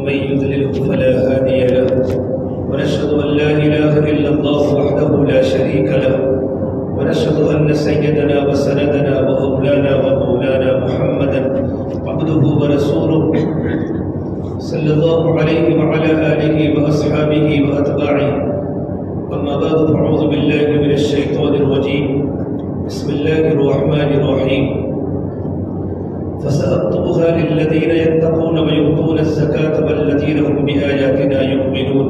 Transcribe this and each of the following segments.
ومن يضلله فلا هادي له ونشهد أن لا إله إلا الله وحده لا شريك له ونشهد أن سيدنا وسندنا ومولانا محمدا عبده ورسوله صلى الله عليه وعلى آله وأصحابه وأتباعه. أما بعد فأعوذ بالله من الشيطان الرجيم. بسم الله الرحمن الرحيم. فسأكتبها للذين يتقون ويؤتون الزكاة والذين هم بآياتنا يؤمنون.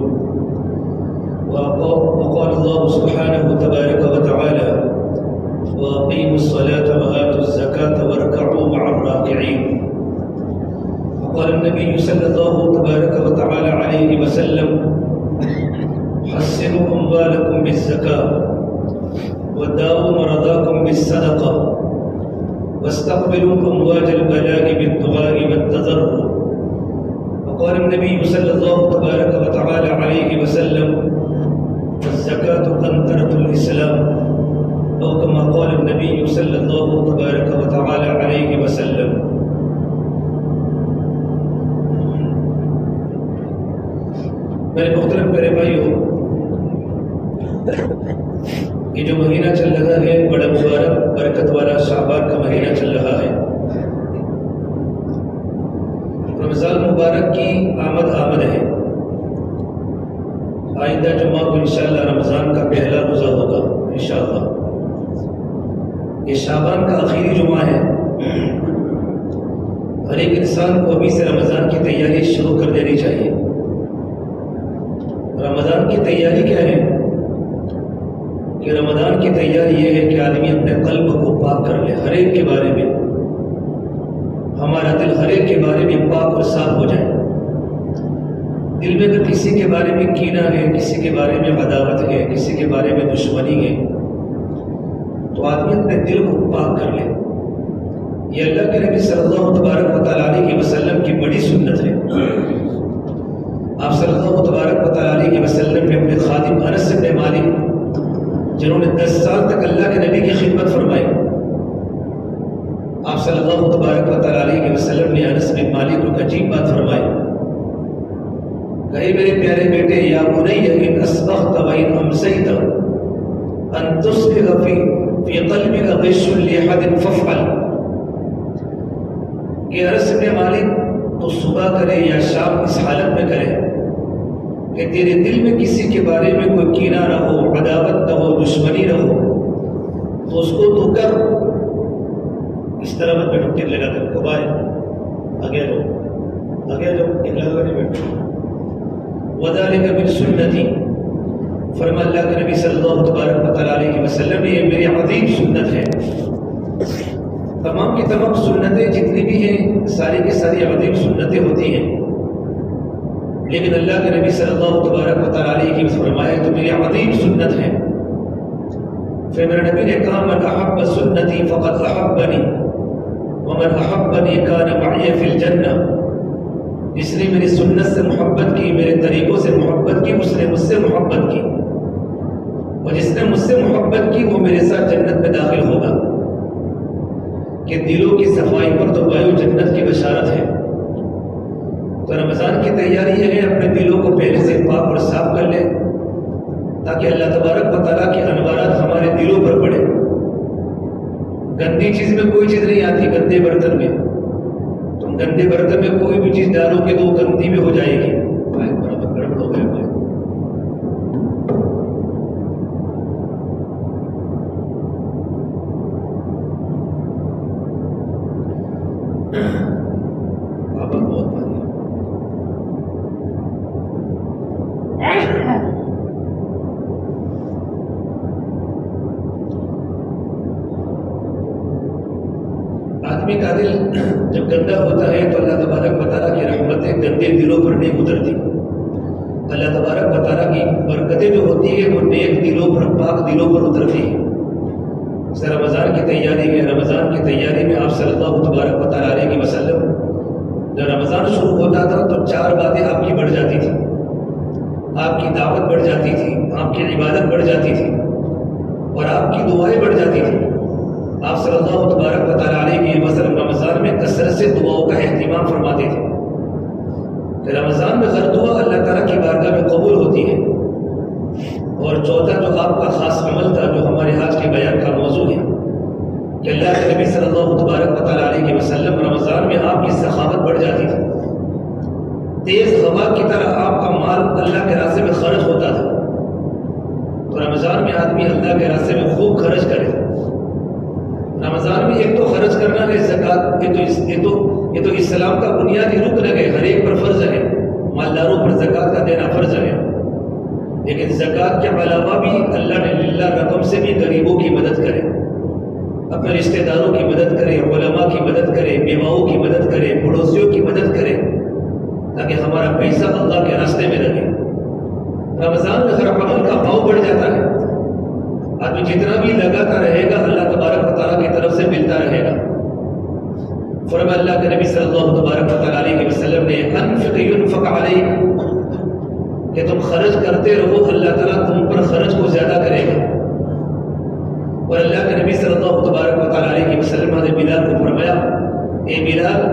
وقال الله سبحانه تبارك وتعالى: وأقيموا الصلاة وآتوا الزكاة واركعوا مع الراكعين. وقال النبي صلى الله تبارك وتعالى عليه وسلم: حسنوا أموالكم بالزكاة وداووا مرضاكم بالصدقة واستقبلوا أمواج البلاء بالدعاء والتضرع. وقال النبي صلى الله تبارك وتعالى عليه وسلم: الزكاة قنطرة الإسلام، أو كما قال النبي صلى الله تبارك وتعالى عليه وسلم. میرے محترم پیارے بھائیو، یہ جو مہینہ چل رہا ہے بڑا مبارک برکت والا شعبان کا مہینہ چل رہا ہے. رمضان مبارک کی آمد ہے. آئندہ جمعہ کو انشاءاللہ رمضان کا پہلا روزہ ہوگا انشاءاللہ. یہ شعبان کا آخری جمعہ ہے. ہر ایک انسان کو ابھی سے رمضان کی تیاری شروع کر دینی چاہیے. رمضان کی تیاری کیا ہے؟ کہ رمضان کی تیاری یہ ہے کہ آدمی اپنے قلب کو پاک کر لے. ہر ایک کے بارے میں ہمارا دل ہر ایک کے بارے میں پاک اور صاف ہو جائے. دل میں اگر کسی کے بارے میں کینہ ہے، کسی کے بارے میں عداوت ہے، کسی کے بارے میں دشمنی ہے، تو آدمی اپنے دل کو پاک کر لے. یہ اللہ کے نبی صلی اللہ تبارک و تعالیٰ علیہ وسلم کی بڑی سنت ہے. آپ صلی اللہ تبارک و تعالیٰ علیہ وسلم نے اپنے خادم انس بن مالک، جنہوں نے 10 سال تک اللہ کے نبی کی خدمت فرمائی، آپ صلی اللہ تبارک و تعالیٰ علیہ وسلم نے انس بن مالک کو عجیب بات فرمائی. کہے: میرے پیارے بیٹے، یا بنی ان اصبحت وان امسیت ان تصبغ فی قلبک غش لاحد فافعل. کہ انس بن مالک تو صبح کرے یا شام اس حالت میں کرے کہ تیرے دل میں کسی کے بارے میں کوئی کینہ نہ ہو، عداوت نہ ہو، دشمنی نہ ہو، تو اس کو تو کر. اس طرح مت بیٹھو ٹک لگا کر کو بھائی آگے جاؤ ٹک لگا کر بیٹھو. وذالک من سنتی، فرما اللہ کے نبی صلی اللہ تبارک و تعالیٰ علیہ وسلم نے یہ میری عظیم سنت ہے. تمام کی تمام سنتیں جتنی بھی ہیں ساری کی ساری عظیم سنتیں ہوتی ہیں، لیکن اللہ کے نبی صلی اللہ تبارک و تعالیٰ علیہ وسلم فرمایا تو میری عظیم سنت ہے. پھر میرے نبی نے کہا: من احب سنتی فقد احبنی ومن احبنی کان معی فی الجنہ. جس نے میری سنت سے محبت کی، میرے طریقوں سے محبت کی، اس نے مجھ سے محبت کی، اور جس نے مجھ سے محبت کی وہ میرے ساتھ جنت میں داخل ہوگا. کہ دلوں کی صفائی پر تو وایو جنت کی بشارت ہے. تو رمضان کی تیاری یہ ہے اپنے دلوں کو پہلے سے پاک اور صاف کر لیں تاکہ اللہ تبارک و تعالیٰ کے انوارات ہمارے دلوں پر پڑے. گندی چیز میں کوئی چیز نہیں آتی. گندے برتن میں تم گندے برتن میں کوئی بھی چیز ڈالو گے تو وہ گندی میں ہو جائے گی. برابر گڑبڑ ہو گئے. آدمی کا دل جب گندا ہوتا ہے تو اللہ تبارک و تعالیٰ کی رحمتیں گندے دلوں پر نہیں اترتی. اللہ تبارک و تعالیٰ کی برکتیں جو ہوتی ہیں وہ نیک دلوں پر، پاک دلوں پر اترتی ہیں. رمضان کی تیاری ہے. رمضان کی تیاری میں آپ صلی اللہ تبارک و تعالیٰ علیہ وسلم جب رمضان شروع ہوتا تھا تو 4 باتیں آپ کی بڑھ جاتی تھی. آپ کی دعوت بڑھ جاتی تھی، آپ کی عبادت بڑھ جاتی تھی، اور آپ کی دعائیں بڑھ جاتی تھی. آپ صلی اللہ تبارک و تعالیٰ علیہ وسلم رمضان میں کثرت سے دعاؤں کا اہتمام فرماتے تھے. کہ رمضان میں ہر دعا اللہ تعالیٰ کی بارگاہ میں قبول ہوتی ہے۔ اور چوتھا جو آپ کا خاص عمل تھا، جو ہمارے آج کے بیان کا موضوع ہے، کہ اللہ کے نبی صلی اللہ تبارک و تعالیٰ علیہ وسلم رمضان میں آپ کی سخاوت بڑھ جاتی تھی، تیز ہوا کی طرح آپ کا مال اللہ کے راستے میں خرچ ہوتا تھا۔ تو رمضان میں آدمی اللہ کے راستے میں خوب خرچ کرے۔ رمضان میں ایک تو خرچ کرنا ہے زکوٰۃ، یہ تو اسلام کا بنیادی رکن ہے، ہر ایک پر فرض ہے، مالداروں پر زکوٰۃ کا دینا فرض ہے۔ لیکن زکوٰۃ کے علاوہ بھی اللہ نے للہ رقم سے بھی غریبوں کی مدد کرے، اپنے رشتہ داروں کی مدد کرے، علماء کی مدد کرے، بیواؤں کی مدد کرے، پڑوسیوں کی مدد کرے، تاکہ ہمارا پیسہ اللہ کے راستے میں لگے۔ رمضان میں ہر عمل کا بھاؤ بڑھ جاتا ہے، آدمی جتنا بھی لگاتا رہے گا اللہ تبارک و تعالیٰ کی طرف سے ملتا رہے گا۔ فرمایا اللہ کے نبی صلی اللہ تبارک و تعالیٰ علیہ وسلم نے انفق ينفق علیک، کہ تم خرچ کرتے رہو، اللہ تعالیٰ تم پر خرچ کو زیادہ کرے گا۔ اور اللہ کے نبی صلی اللہ تبارک و تعالیٰ علیہ وسلم نے بلال کو فرمایا، اے بلال،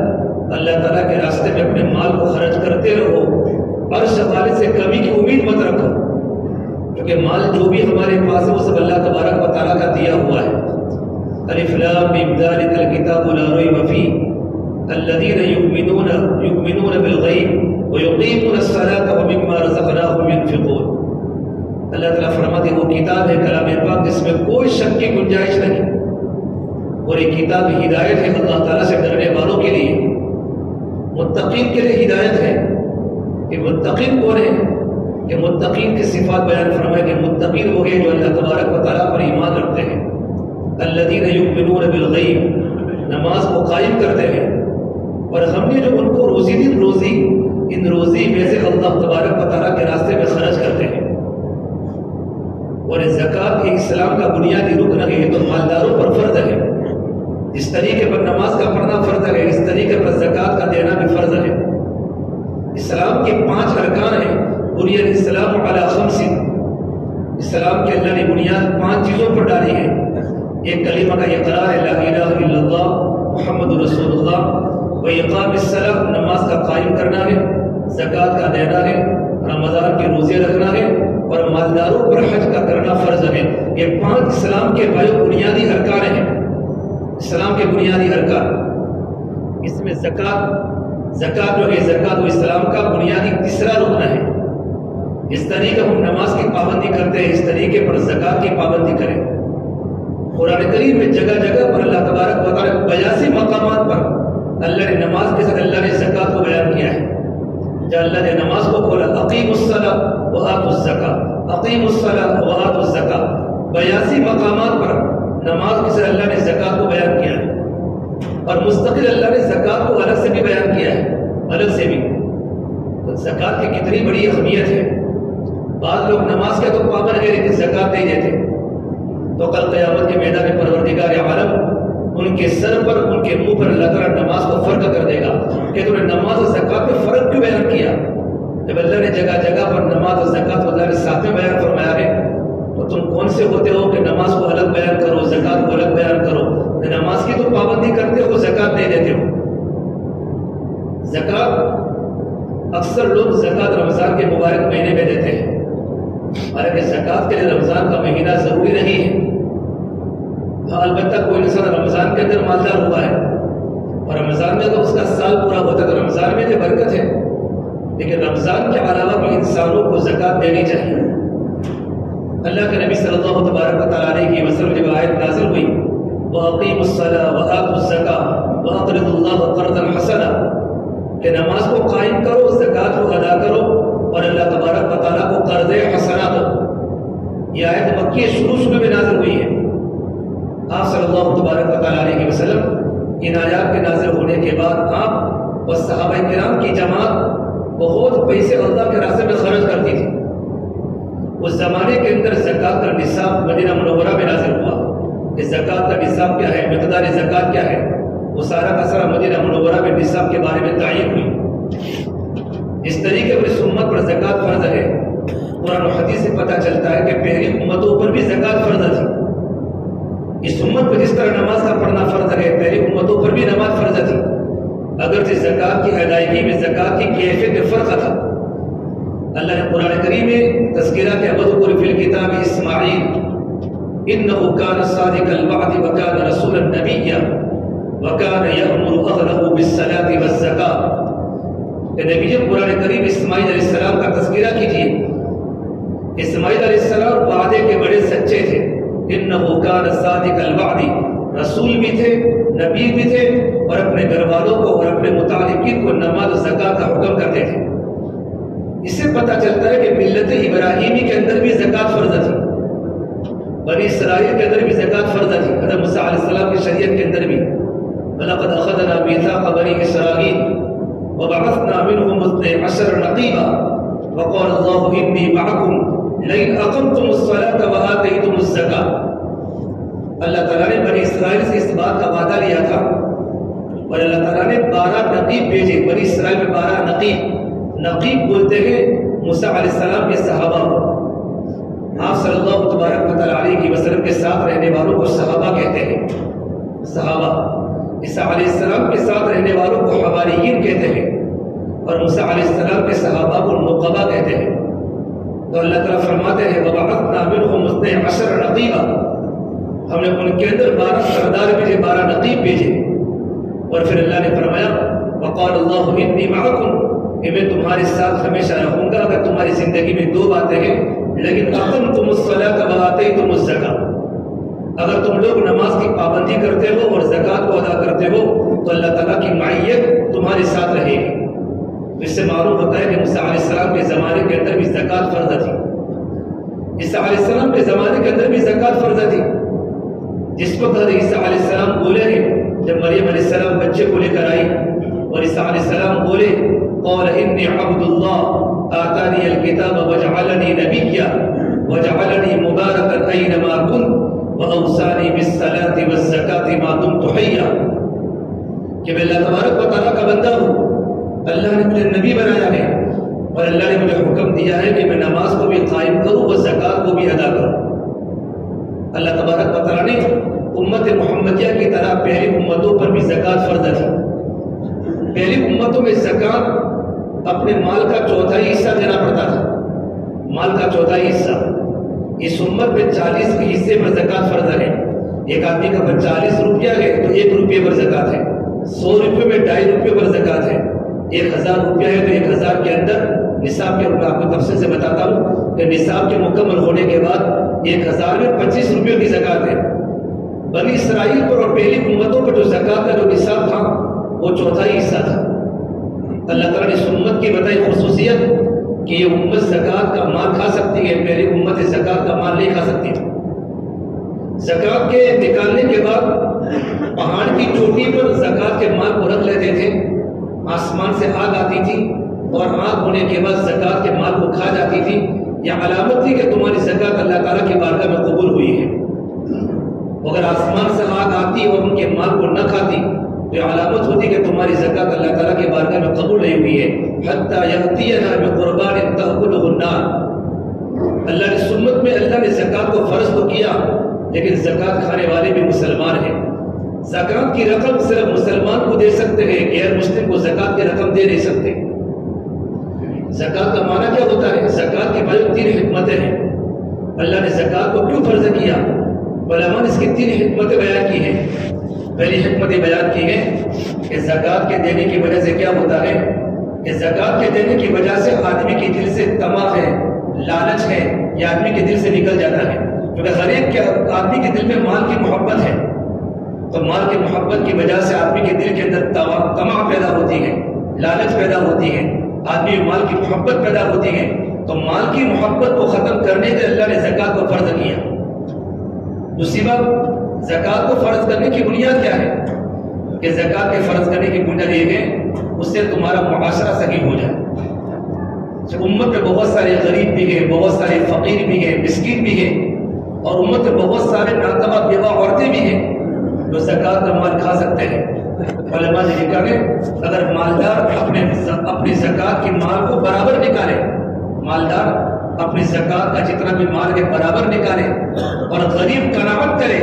اللہ تعالیٰ کے راستے میں اپنے مال کو خرچ کرتے رہو، عرش والے سے کمی کی امید مت رکھو، کیونکہ مال جو بھی ہمارے پاس ہے وہ سب اللہ تبارک و تعالیٰ کا دیا ہوا ہے۔ الف لام میم ذالک الکتاب لا ریب فیہ الذین یؤمنون بالغیب ویقیمون الصلاۃ ومما رزقناہم ینفقون۔ اللہ تعالیٰ فرماتے ہیں وہ کتاب ہے کلام پاک جس میں کوئی شک کی گنجائش نہیں، اور یہ کتاب ہدایت ہے اللہ تعالیٰ سے ڈرنے والوں کے لیے، متقین کے لیے ہدایت ہے۔ کہ متقین کون ہے؟ کہ متقین کی صفات بیان فرمائے کہ متقین وہ ہیں جو اللہ تبارک و تعالیٰ پر ایمان رکھتے ہیں، الذین یؤمنون بالغیب، نماز کو قائم کرتے ہیں، اور ہم نے جو ان کو روزی ان روزی میں سے اللہ تبارک و تعالیٰ کے راستے میں خرچ کرتے ہیں۔ اور زکوٰۃ اسلام کا بنیادی رکن ہے، یہ تو مالداروں پر فرض ہے، اس طریقے پر نماز کا پڑھنا فرض ہے، اس طریقے پر زکوٰۃ کا دینا بھی فرض ہے۔ اسلام کے 5 ارکان ہیں، بنی الاسلام علی 5، اسلام کے اللہ نے بنیاد 5 چیزوں پر ڈالی ہے۔ ایک کلمہ کا اقرار ہے، لا الہ الا اللہ محمد رسول اللہ، و اقام الصلاۃ، نماز کا قائم کرنا ہے، زکوٰۃ کا دینا ہے، رمضان کے روزے رکھنا ہے، اور مالداروں پر حج کا کرنا فرض ہے۔ یہ 5 اسلام کے بنیادی ارکان ہیں، اسلام کے بنیادی ارکان۔ اس میں زکوٰۃ جو ہے، زکوٰۃ و اسلام کا بنیادی تیسرا رکن ہے۔ اس طریقے ہم نماز کی پابندی کرتے ہیں، اس طریقے پر زکوٰۃ کی پابندی کریں۔ قرآن کریم میں جگہ جگہ پر اللہ تبارک و تعالیٰ 82 مقامات پر اللہ نے نماز کے ساتھ اللہ نے زکوٰۃ کو بیان کیا ہے۔ جب اللہ نے نماز کو کھولا، اقیموا الصلاۃ وآتوا الزکاۃ، اقیموا الصلاۃ وآتوا الزکاۃ، 82 مقامات پر نماز کے ساتھ اللہ نے زکوٰۃ کو بیان کیا ہے، اور مستقل اللہ نے زکوٰۃ کو الگ سے بھی بیان کیا ہے، الگ سے بھی۔ تو زکوٰۃ کی کتنی بڑی اہمیت ہے۔ بعض لوگ نماز کے تو پابند ہے لیکن زکوٰۃ نہیں دیتے، تو کل قیامت کے میدان میں پروردگار عالم ان کے سر پر، ان کے منہ پر اللہ تعالیٰ نماز کو فرق کر دے گا کہ تم نے نماز اور زکوٰۃ میں فرق کیوں بیان کیا؟ جب اللہ نے جگہ جگہ پر نماز اور زکوٰۃ کو اللہ نے ساتھ میں بیان فرمایا ہے، تو تم کون سے ہوتے ہو کہ نماز کو الگ بیان کرو، زکوٰۃ کو الگ بیان کرو؟ نماز کی تو پابندی کرتے ہو، زکوٰۃ نہیں دیتے ہو۔ زکوٰۃ اکثر لوگ زکوٰۃ رمضان کے مبارک مہینے میں دیتے ہیں، حالانکہ زکوٰۃ کے لیے رمضان کا مہینہ ضروری نہیں ہے۔ البتہ کوئی انسان رمضان کے اندر مالدار ہوا ہے اور رمضان میں تو اس کا سال پورا ہوتا ہے، تو رمضان میں تو برکت ہے، لیکن رمضان کے علاوہ بھی انسانوں کو زکوٰۃ دینی چاہیے۔ اللہ کے نبی صلی اللہ تبارک و تعالیٰ علیہ وسلم جب آیت نازل ہوئی، وَأَقِیمُوا الصَّلَاةَ وَآتُوا الزَّکَاةَ وَأَقْرِضُوا اللَّهَ قَرْضًا حَسَنًا، کہ نماز کو قائم کرو، زکوٰۃ کو ادا کرو، اور اللہ تبارک و تعالیٰ کو قرض حسنہ دو۔ یہ آیت مکی شروع میں نازل ہوئی ہے۔ آپ صلی اللہ تبارک و تعالیٰ علیہ وسلم ان آیات کے نازل ہونے کے بعد آپ اور صحابہ کرام کی جماعت بہت پیسے اللہ کے راستے میں خرچ کرتی تھی۔ اس زمانے کے اندر زکوٰۃ کا نصاب مدینہ منورہ میں نازل ہوا کہ زکوٰۃ کا نصاب کیا ہے، مقدار زکوٰۃ کیا ہے، وہ سارا کا سارا مدینہ منورہ میں نصاب کے بارے میں تعین ہوئی۔ اس طریقے پر اس امت پر زکوٰۃ فرض ہے۔ قرآن و حدیث سے پتہ چلتا ہے کہ پہلی امتوں پر بھی زکوٰۃ فرض تھی۔ اس امت پر جس طرح نماز کا پڑھنا فرض ہے، پہلی امتوں پر بھی نماز فرض تھی، اگرچہ زکوٰۃ کی ادائیگی میں زکوٰۃ کی کیفیت میں فرق تھا۔ اللہ نے قرآن کریم میں تذکرہ کے وَاذْكُرْ فِي الْكِتَابِ اسماعیل إِنَّهُ كَانَ صَادِقَ الْوَعْدِ وَكَانَ رَسُولًا نَبِيًّا وَكَانَ يَأْمُرُ أَهْلَهُ بِالصَّلَاةِ وَالزَّكَاةِ۔ کہ نبی قرآن کریم اسماعیل علیہ السلام کا تذکرہ کیجیے۔ اسماعیل علیہ السلام وعدے کے بڑے سچے تھے۔ إِنَّهُ كَانَ صَادِقَ الْوَعْدِ، رسول بھی تھے، نبی بھی تھے، اور اپنے گھر والوں کو اور اپنے متعلقین کو نماز و زکوٰۃ کا حکم کرتے تھے۔ اس سے پتہ چلتا ہے کہ ملت ابراہیمی کے اندر بھی زکوٰۃ فرض تھی، بنی اسرائیل کے اندر بھی زکوٰۃ فرض تھی، حضرت موسیٰ علیہ السلام کی شریعت کے اندر بھی۔ وَلَقَدْ أَخَذْنَا مِيثَاقَ بَنِي إِسْرَائِيلَ وَبَعَثْنَا مِنْهُمُ اثْنَيْ عَشَرَ نَقِيبًا وَقَالَ اللَّهُ إِنِّي مَعَكُمْ لَئِنْ أَقَمْتُمُ الصَّلَاةَ وَآتَيْتُمُ الزَّكَاةَ۔ اللہ تعالیٰ نے بنی اسرائیل سے اس بات کا وعدہ لیا تھا، اور اللہ تعالیٰ نے 12 نقیب بھیجے۔ بنی اسرائیل میں 12 نقیب بولتے ہیں موسیٰ علیہ السلام کے صحابہ کو۔ آپ صلی اللہ تبارک علیہ وسلم کے ساتھ رہنے والوں کو صحابہ کہتے ہیں۔ صحابہ عیسیٰ علیہ السلام کے ساتھ رہنے والوں کو حواریین کہتے ہیں، اور موسیٰ علیہ السلام کے صحابہ کو نقبہ کہتے ہیں۔ تو اللہ تعالیٰ فرماتے ہیں وَبَعَثْنَا مِنْهُمُ اثْنَيْ عَشَرَ نَقِيبًا، ہم نے ان کے اندر 12 سردار بھیجے، 12 نقیب بھیجے۔ اور پھر اللہ نے فرمایا وَقَالَ اللَّهُ إِنِّي مَعَكُمْ، کہ میں تمہارے ساتھ ہمیشہ رہوں گا اگر تمہاری زندگی میں 2 باتیں ہیں، لیکن أَقَمْتُمُ الصَّلَاةَ وَآتَيْتُمُ الزَّكَاةَ، اگر تم لوگ نماز کی پابندی کرتے ہو اور زکوٰۃ کو ادا کرتے ہو تو اللہ تعالیٰ کی معیت تمہارے ساتھ رہے گی۔ اس سے معلوم ہوتا ہے کہ موسیٰ علیہ السلام کے زمانے کے اندر بھی زکوٰۃ فرض تھی، عیسیٰ علیہ السلام کے زمانے کے اندر بھی زکوٰۃ فرض تھی۔ جس وقت حضرت عیسیٰ علیہ السلام بولے ہیں، جب مریم علیہ السلام بچے کو لے کر آئی اور عیسیٰ علیہ السلام بولے قال انی عبد اللہ آتانی الکتاب وجعلنی نبیا وجعلنی مبارکا اینما کنت واوصانی بالصلاة والزکاة ما دمت حیا، کہ میں اللہ تبارک و تعالیٰ کا بندہ ہوں، اللہ نے مجھے نبی بنایا ہے، اور اللہ نے مجھے حکم دیا ہے کہ میں نماز کو بھی قائم کروں اور زکوٰۃ کو بھی ادا کروں۔ اللہ تبارک و تعالیٰ نے امت محمدیہ کی طرح پہلی امتوں پر بھی زکوٰۃ فرض تھی۔ پہلی امتوں میں زکوٰۃ اپنے مال کا 1/4 حصہ دینا پڑتا تھا، مال کا 1/4 حصہ۔ اس امت میں 40 کے حصے پر زکوٰۃ فرض ہے۔ ایک آدمی کا 40 روپیہ ہے تو 1 روپے پر زکوٰۃ ہے، 100 روپے میں 2.5 روپے پر زکوٰۃ ہے، 1000 روپیہ ہے تو 1000 کے اندر نصاب کے، آپ کو تفصیل سے بتاتا ہوں کہ نصاب کے مکمل ہونے کے بعد 1000 میں 25 روپے کی زکوٰۃ ہے۔ بنی اسرائیل پر اور پہلی امتوں پر جو زکوٰۃ کا جو نصاب تھا وہ 1/4 حصہ تھا۔ اللہ تعالیٰ نے اس امت کی بتائی خصوصیت کہ یہ امت زکوٰۃ کا مال کھا سکتی ہے، پہلی امت زکوٰۃ کا مال نہیں کھا سکتی تھی۔ زکوٰۃ کے نکالنے کے بعد پہاڑ کی چوٹی پر زکوٰۃ کے مال کو رکھ لیتے تھے، آسمان سے آگ آتی تھی اور آگ ہونے کے بعد زکوٰۃ کے مال کو کھا جاتی تھی۔ یہ علامت تھی کہ تمہاری زکوٰۃ اللہ تعالیٰ کی بارگاہ میں قبول ہوئی ہے۔ اگر آسمان سے آگ آتی اور ان کے مال کو نہ کھاتی تو یہ علامت ہوتی کہ تمہاری زکوٰۃ اللہ تعالیٰ کی بارگاہ میں قبول نہیں ہوئی ہے۔ حتیٰ یأتینا بقربان تأکلہ النار، اللہ نے سنت میں اللہ نے زکوٰۃ کو فرض تو کیا، لیکن زکوٰۃ کھانے والے بھی مسلمان ہیں۔ زکوٰۃ کی رقم صرف مسلمان کو دے سکتے ہیں، غیر مسلم کو زکوٰۃ کی رقم دے نہیں سکتے۔ زکوٰۃ کا معنی کیا ہوتا ہے؟ زکوٰۃ کی بڑی 3 حکمتیں ہیں۔ اللہ نے زکوٰۃ کو کیوں فرض کیا؟ علماء نے اس کی 3 حکمتیں بیان کی ہیں۔ پہلی حکمت بیان کی ہے کہ زکوٰۃ کے دینے کی وجہ سے کیا ہوتا ہے کہ زکوٰۃ کے دینے کی وجہ سے آدمی کے دل سے طمع ہے، لالچ ہے، یہ آدمی کے دل سے نکل جاتا ہے، کیونکہ ہر ایک آدمی کے دل میں مال کی محبت ہے، تو مال کی محبت کی وجہ سے آدمی کے دل کے اندر طمع پیدا ہوتی ہے، لالچ پیدا ہوتی ہے، آدمی مال کی محبت پیدا ہوتی ہے۔ تو مال کی محبت کو ختم کرنے کے اللہ نے زکوٰۃ کو فرض کیا۔ دوسری بات، زکوٰۃ کو فرض کرنے کی بنیاد کیا ہے کہ زکوٰۃ کے فرض کرنے کی بنیاد یہ ہے اس سے تمہارا معاشرہ صحیح ہو جائے۔ امت میں بہت سارے غریب بھی ہیں، بہت سارے فقیر بھی ہیں، مسکین بھی ہیں، اور امت میں بہت سارے ناتبہ بیوہ عورتیں بھی ہیں جو زکوٰۃ کا مال کھا سکتے ہیں۔ علماء نے لکھا ہے اگر مالدار اپنی زکوٰۃ کے مال کو برابر نکالے، مالدار اپنی زکوٰۃ کا جتنا بھی مال ہے برابر نکالے، اور غریب قناعت کرے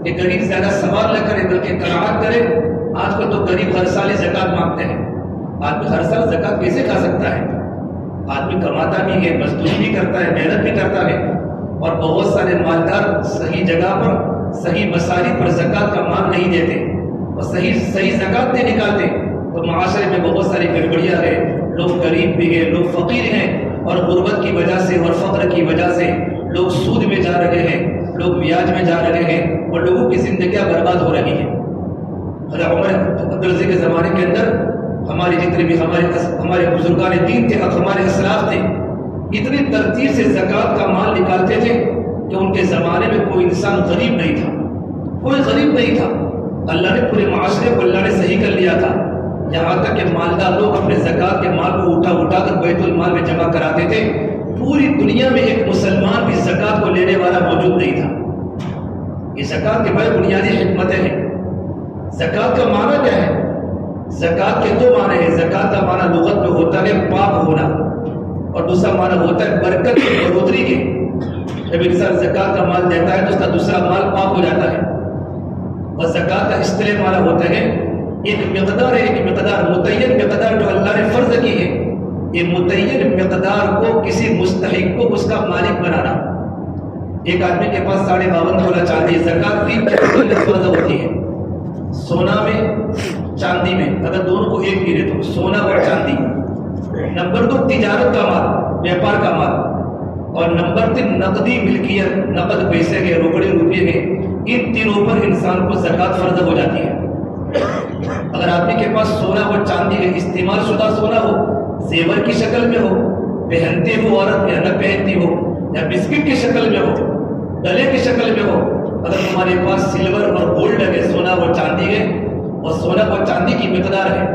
کہ غریب زیادہ سوال نہ کرے بلکہ قناعت کرے، آج کل تو غریب ہر سال ہی زکات مانگتے ہیں. آدمی ہر سال زکات کیسے کھا سکتا ہے؟ آدمی کماتا بھی ہے، مزدوری بھی کرتا ہے، محنت بھی کرتا ہے، اور بہت سارے مالدار صحیح جگہ پر صحیح مساری پر زکات کا مال نہیں دیتے اور صحیح زکات نہیں نکالتے، تو معاشرے میں بہت ساری گڑبڑیاں ہیں. لوگ غریب بھی ہیں، لوگ فقیر ہیں، اور غربت کی وجہ سے اور فقر کی وجہ سے لوگ سود میں جا رہے ہیں، لوگ بیاج میں جا رہے ہیں، اور لوگوں کی زندگیاں برباد ہو رہی ہیں. عمر عبدالعزیز کے زمانے کے اندر ہمارے جتنے بھی ہمارے بزرگان دین تھے، ہمارے اسلاف تھے، اتنی ترتیب سے زکوٰۃ کا مال نکالتے تھے کہ ان کے زمانے میں کوئی انسان غریب نہیں تھا، کوئی غریب نہیں تھا. اللہ نے پورے معاشرے کو اللہ نے صحیح کر لیا تھا. یہاں تک کہ مالدار لوگ اپنے زکوٰۃ کے مال کو اٹھا کر بیت المال میں جمع کراتے تھے. پوری دنیا میں ایک مسلمان بھی زکوٰۃ کو لینے والا موجود نہیں تھا. یہ زکوٰۃ کے بڑے بنیادی حکمتیں ہیں. زکوٰۃ کا معنی کیا ہے؟ زکوٰۃ کے دو معنی ہیں. زکوٰۃ کا معنی لغت میں ہوتا ہے پاک ہونا، اور دوسرا معنی ہوتا ہے برکت کی بڑھوتری کے. جب انسان زکوٰۃ کا مال دیتا ہے تو اس کا دوسرا مال پاک ہو جاتا ہے. اور زکوٰۃ کا اصطلاحی معنی ہوتا ہے ایک مقدار ہے، ایک مقدار متعین مقدار جو اللہ نے فرض کی ہے. یہ متعین مقدار کو کسی مستحق کو اس کا مالک بنانا. ایک آدمی کے پاس 52.5 تولہ چاندی، زکوٰۃ 3 فرض ہوتی ہے. سونا میں چاندی میں، اگر دونوں کو ایک گرے تو سونا اور چاندی. نمبر 2 تجارت کا مال، بیپار کا مال. اور نمبر 3 نقدی ملکیت، نقد پیسے کے، روکڑے روپے کے. ان تینوں پر انسان کو زکوٰۃ فرض ہو جاتی ہے. اگر آدمی کے پاس سونا اور چاندی ہے، استعمال شدہ سونا ہو، زیور کی شکل میں ہو، پہنتے ہو عورت یا نہ پہنتی ہو، یا بسکٹ کی شکل میں ہو، گلے کی شکل میں ہو، اگر ہمارے پاس سلور اور گولڈ ہے، سونا اور چاندی ہے، اور سونا اور چاندی کی مقدار ہے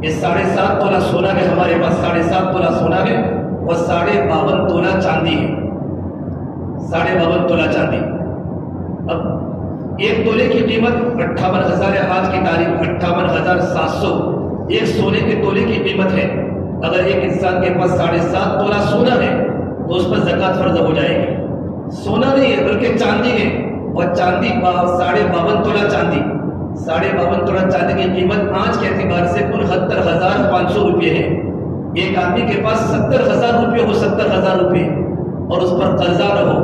یہ 7.5 تولہ سونا ہے، ہمارے پاس 7.5 تولہ سونا ہے اور 52.5 تولہ چاندی ہے. 52.5 تولہ چاندی. اب ایک تولے کی قیمت 58,000 ہے. آج کی تاریخ 58,700 ایک سونے کے تولے کی قیمت ہے. اگر ایک انسان کے پاس 7.5 تولہ سونا ہے تو اس پر زکوٰۃ فرض ہو جائے گی. سونا نہیں ہے بلکہ چاندی ہے، اور چاندی 52.5 تولہ چاندی. 52.5 تولہ چاندی کی قیمت آج کے اعتبار سے 69,500 روپے ہے. ایک آدمی کے پاس 70,000 روپے ہو، 70,000 روپے، اور اس پر قرضہ نہ ہو،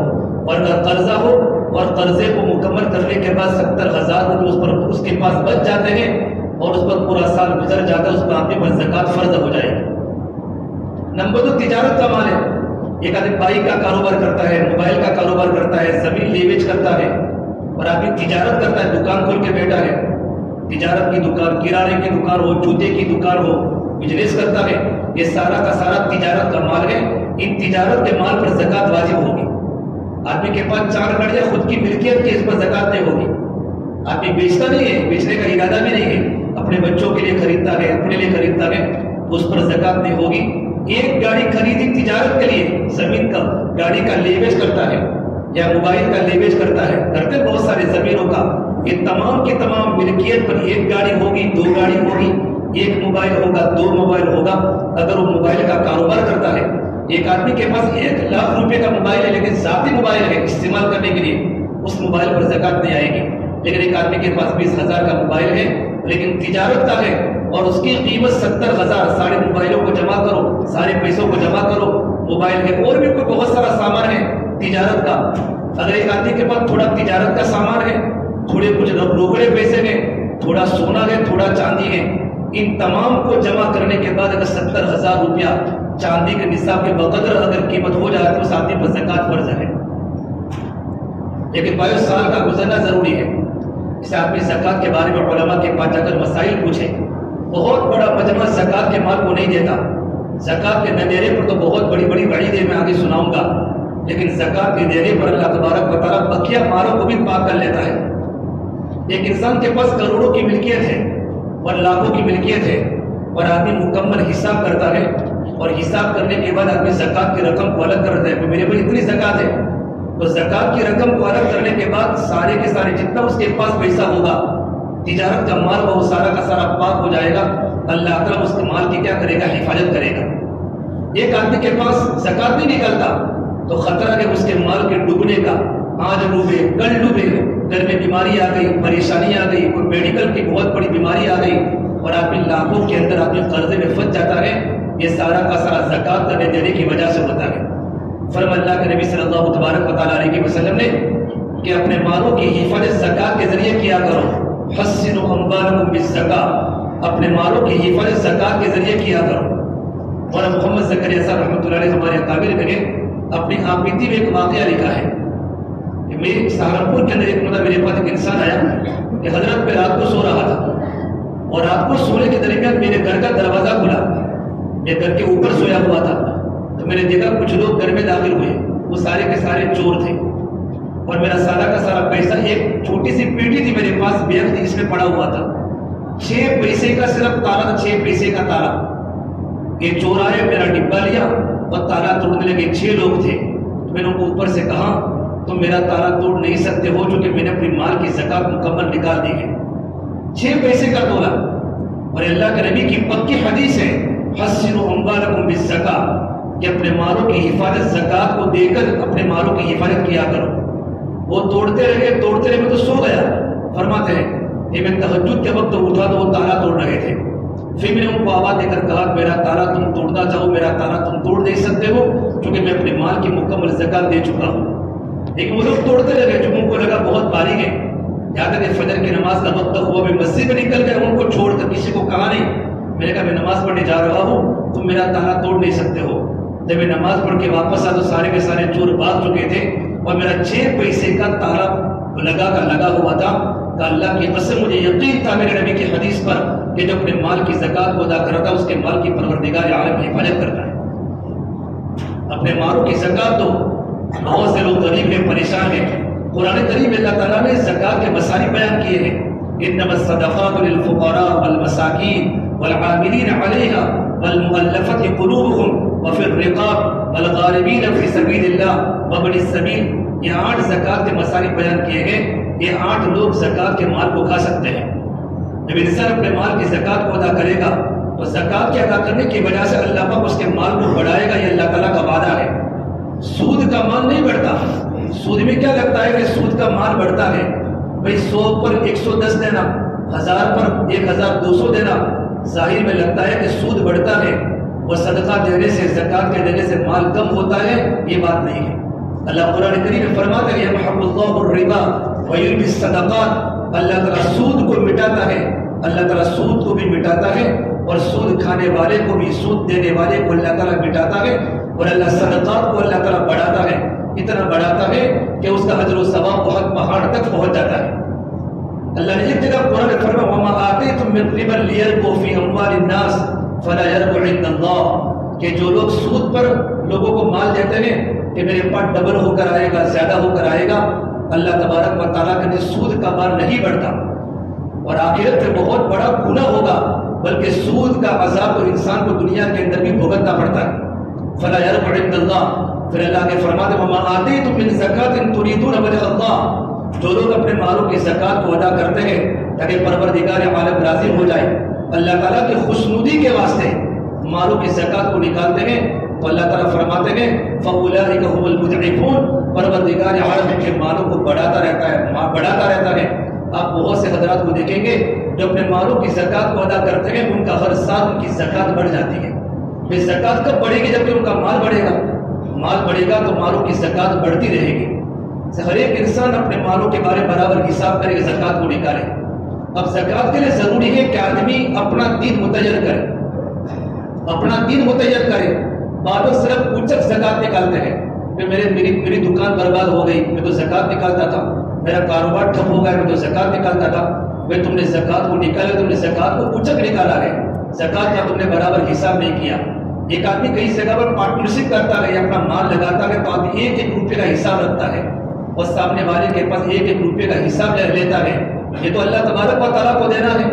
اور اگر قرضہ ہو اور قرضے کو مکمل کرنے کے بعد 70,000 روپے اس کے پاس بچ جاتے ہیں اور اس پر پورا سال گزر جاتا ہے، اس پر آدمی پر زکوٰۃ فرض ہو جائے گی. نمبر 2 تجارت کا مال ہے. ایک آدمی بائک کا کاروبار کرتا ہے، موبائل کا کاروبار کرتا ہے، زمین لیویج کرتا ہے، اور آدمی تجارت کرتا ہے، دکان کھول کے بیٹھا ہے. تجارت کی دکان، کرانے کی دکان ہو، جوتے کی دکان ہو، بزنس کرتا ہے. یہ سارا کا سارا تجارت کا مال ہے. ان تجارت کے مال پر زکوٰۃ واجب ہوگی. آدمی کے پاس 4 گاڑیاں خود کی ملکیت کی، اس پر زکوٰۃ نہیں ہوگی. آدمی بیچتا نہیں ہے، بیچنے کا ارادہ بھی نہیں ہے، اپنے بچوں کے لیے خریدتا ہے، اپنے لیے خریدتا ہے، تو اس پر زکوٰۃ نہیں ہوگی. ایک گاڑی خریدی تجارت کے لیے، زمین کا گاڑی کا لیویج کرتا ہے یا موبائل کا لیویج کرتا ہے، کرتے بہت سارے زمینوں کا. یہ تمام کی تمام ملکیت پر ایک گاڑی ہوگی، 2 گاڑی ہوگی، ایک موبائل ہوگا، 2 موبائل ہوگا. اگر وہ موبائل کا کاروبار کرتا ہے، ایک آدمی کے پاس 1 لاکھ روپے کا موبائل ہے لیکن ذاتی موبائل ہے استعمال کرنے کے لیے، اس موبائل پر زکوٰۃ نہیں آئے گی. لیکن ایک آدمی کے پاس 20,000 کا موبائل ہے لیکن تجارت کا ہے اور اس کی قیمت 70,000، سارے موبائلوں کو جمع کرو، سارے پیسوں کو جمع کرو، موبائل ہے اور بھی کوئی بہت سارا سامان ہے تجارت کا. اگر ایک آدمی کے پاس تھوڑا تجارت کا سامان ہے، تھوڑے کچھ روکڑے پیسے ہیں، تھوڑا سونا ہے، تھوڑا چاندی ہے، ان تمام کو جمع کرنے کے بعد اگر 70,000 روپیہ چاندی کے نصاب کے بقدر اگر قیمت ہو جائے تو اس آدمی پر زکوٰۃ فرض ہے. لیکن 22 سال کا گزرنا ضروری ہے. اس آدمی زکوٰۃ کے بارے میں علماء کے پاس جا کر مسائل پوچھے. بہت بڑا مجمع زکوٰۃ کے مال کو نہیں دیتا. زکوٰۃ کے نہ دینے پر تو بہت بڑی بڑی وعیدیں میں آگے سناؤں گا، لیکن زکوٰۃ کے دینے پر اللہ تبارک و تعالیٰ بقیہ مالوں کو بھی پاک کر لیتا ہے. ایک انسان کے پاس کروڑوں کی ملکیت ہے اور لاکھوں کی ملکیت ہے، اور آدمی مکمل حساب کرتا ہے، اور حساب کرنے کے بعد آدمی زکوٰۃ کی رقم کو الگ کرتا ہے کہ میرے پر اتنی زکوٰۃ ہے. تو زکوٰۃ کی رقم کو الگ کرنے کے بعد سارے کے سارے جتنا اس کے پاس پیسہ ہوگا، تجارت کا مال وہ سارا کا سارا پاک ہو جائے گا. اللہ تعالیٰ اس کے مال کی کیا کرے گا؟ حفاظت کرے گا. ایک آدمی کے پاس زکوٰۃ نہیں نکلتا تو خطرہ ہے اس کے مال کے ڈوبنے کا. آج ڈوبے، کل ڈوبے، گھر میں بیماری آ گئی، پریشانی آ گئی، کوئی میڈیکل کی بہت بڑی بیماری آ گئی اور آدمی لاکھوں کے اندر آدمی قرضے میں پھنس جاتا ہے، یہ سارا کا سارا زکوٰۃ کرنے دینے کی وجہ سے ہوتا ہے۔ فرمان اللہ کے نبی صلی اللہ تبارک و تعالیٰ علیہ وسلم نے کہ اپنے مالوں کی حفاظت زکوٰۃ کے ذریعے کیا کرو، حسنوا اموالکم بالزکاۃ، اپنے مالوں کی حفاظت زکوٰۃ کے ذریعے کیا کرو۔ اور محمد زکریا صاحب رحمۃ اللہ علیہ ہمارے قابل نے اپنی آپ بیتی میں ایک واقعہ لکھا ہے کہ میرے سہارنپور کے اندر ایک میرے پاس ایک انسان آیا کہ حضرت میں رات کو سو رہا تھا اور رات کو سونے کے درمیان میرے گھر کا دروازہ کھلا، میں گھر کے اوپر سویا ہوا تھا تو میں نے دیکھا کچھ لوگ گھر میں داخل ہوئے، وہ سارے کے سارے چور تھے اور میرا سارا کا سارا پیسہ ایک چھوٹی سی پیٹی تھی میرے پاس بیگ تھی، اس میں پڑا ہوا تھا، 6 پیسے کا صرف تالا تھا، 6 پیسے کا تالا۔ یہ چور آئے، میرا ڈبہ لیا اور تالا توڑنے لگے، 6 لوگ تھے۔ میں نے ان کو اوپر سے کہا تم میرا تالا توڑ نہیں سکتے ہو چونکہ میں نے اپنی مال کی زکوٰۃ مکمل نکال دی ہے، 6 پیسے کا تولا۔ اور اللہ کے نبی کی پکی حدیث ہے حسنوا اموالکم بالزکاۃ، کہ اپنے مالوں کی حفاظت زکوٰۃ کو دے کر اپنے مالوں کی حفاظت کیا کرو۔ وہ توڑتے رہے میں تو سو گیا، فرماتے ہیں کہ میں تہجد کے وقت اٹھا تو وہ تالا توڑ رہے تھے، پھر میں نے ان کو آواز دے کر کہا میرا تالا تم توڑنا چاہو، میرا تالا تم توڑ نہیں سکتے ہو کیونکہ میں اپنے مال کی مکمل زکوٰۃ دے چکا ہوں۔ لیکن وہ لوگ توڑتے رہے جو ان کو لگا بہت باری ہے، یہاں تک کہ فجر کی نماز کا وقت ہوا، میں مسجد میں نکل گیا، ان کو چھوڑ کر کسی کو کہا نہیں، میں نے کہا میں نماز پڑھنے جا رہا ہوں، تم میرا تالا توڑ نہیں سکتے ہو۔ جب میں نماز پڑھ کے واپس آیا تو سارے کے سارے چور بھاگ چکے تھے اور میرا 6 پیسے کا تالا لگا ہوا تھا۔ کہ اللہ کی قسم مجھے یقین تھا میرے نبی کی حدیث پر کہ جو اپنے مال کی زکوٰۃ کو ادا کرتا ہے اس کے مال کی پروردگار عالم حفاظت کرتا ہے۔ اپنے مالوں کی زکوٰۃ تو بہت سے لوگ غریب ہیں، پریشان ہیں، قرآن کریم میں اللہ تعالیٰ نے زکوٰۃ کے مسائل بیان کیے ہیں، انما الصدقات للفقراء والمساکین والعاملین علیہا والمؤلفۃ قلوبهم وفی الرقاب والغارمین فی سبیل اللہ وابن السبیل، یہ 8 زکوٰۃ کے مسائل بیان کیے گئے۔ یہ 8 لوگ زکوٰۃ کے مال کو کھا سکتے ہیں۔ جب انسان اپنے مال کی زکوٰۃ کو ادا کرے گا تو زکوٰۃ کے ادا کرنے کی وجہ سے اللہ پاک اس کے مال کو بڑھائے گا، یہ اللہ تعالیٰ کا وعدہ ہے۔ سود کا مال نہیں بڑھتا، سود میں کیا لگتا ہے کہ سود کا مال بڑھتا ہے، بھائی 100 پر 110 دینا، 1000 پر 1200 دینا، ظاہر میں لگتا ہے کہ سود بڑھتا ہے اور صدقہ دینے سے، زکوٰۃ کے دینے سے مال کم ہوتا ہے، یہ بات نہیں ہے۔ اللہ قرآن کریم میں فرماتا ہے یمحق اللہ الربا ویربی الصدقات، اللہ تعالیٰ سود کو مٹاتا ہے، اللہ تعالیٰ سود کو بھی مٹاتا ہے اور سود کھانے والے کو بھی، سود دینے والے کو اللہ تعالیٰ مٹاتا ہے، اور اللہ صدقات کو اللہ تعالیٰ بڑھاتا ہے، اتنا بڑھاتا ہے کہ اس کا اجر و ثواب بہت پہاڑ تک پہنچ جاتا ہے۔ اللہ نے ایک جگہ قرآن میں فرمایا وما آتیتم من ربا لیربو فی اموال الناس فلا یربو عند اللہ، کہ جو لوگ سود پر لوگوں کو مال دیتے ہیں کہ میرے پاس ڈبل ہو کر آئے گا، زیادہ ہو کر آئے گا، اللہ تبارک و تعالیٰ کے سود کا مال نہیں بڑھتا اور آخرت میں بہت بڑا گناہ ہوگا، بلکہ سود کا عذاب تو انسان کو دنیا کے اندر بھی بھگتنا پڑتا ہے۔ فلا یربو عند اللہ، پھر اللہ کے فرماتے وما آتیتم من زکاۃ تریدون وجہ اللہ، جو لوگ اپنے مالوں کی زکوٰۃ کو ادا کرتے ہیں تاکہ پروردگار عالم راضی ہو جائے، اللہ تعالیٰ کی خوشنودی کے واسطے مالوں کی زکوٰۃ کو نکالتے ہیں، تو اللہ تعالیٰ فرماتے ہیں فَأُولَٰئِكَ هُمُ الْمُضْعِفُونَ، پروردگار عالم کے مالوں کو بڑھاتا رہتا ہے۔ آپ بہت سے حضرات کو دیکھیں گے جو اپنے مالوں کی زکوٰۃ کو ادا کرتے ہیں، ان کا ہر سال ان کی زکوٰۃ بڑھ جاتی ہے۔ یہ زکوٰۃ کب بڑھے گی؟ جبکہ ان کا مال بڑھے گا، مال بڑھے گا تو مالوں کی زکوٰۃ بڑھتی رہے گی۔ ہر ایک انسان اپنے مالوں کے بارے برابر حساب کرے، زکوٰۃ کو نکالے۔ اب زکوٰۃ کے لیے ضروری ہے کہ آدمی اپنا دین متعین کرے، اپنا دین متعین کرے۔ بعض لوگ صرف کچھ زکوٰۃ نکالتے ہیں کہ میری دکان برباد ہو گئی، میں تو زکوٰۃ نکالتا تھا، میرا کاروبار ٹھپ ہو گیا، میں تو زکوٰۃ نکالتا تھا۔ بھائی تم نے زکوٰۃ کو نکالا، تم نے زکوٰۃ کو کچھ نکالا ہے، زکوٰۃ کا تم نے برابر حساب نہیں کیا۔ ایک آدمی کئی جگہ پر پارٹنرشپ کرتا ہے یا اپنا مال لگاتا ہے تو آدمی 1-1 روپے کا حساب رکھتا ہے اور سامنے والے کے پاس 1-1 روپے کا حساب لیتا ہے۔ یہ تو اللہ تبارک و تعالیٰ کو دینا ہے،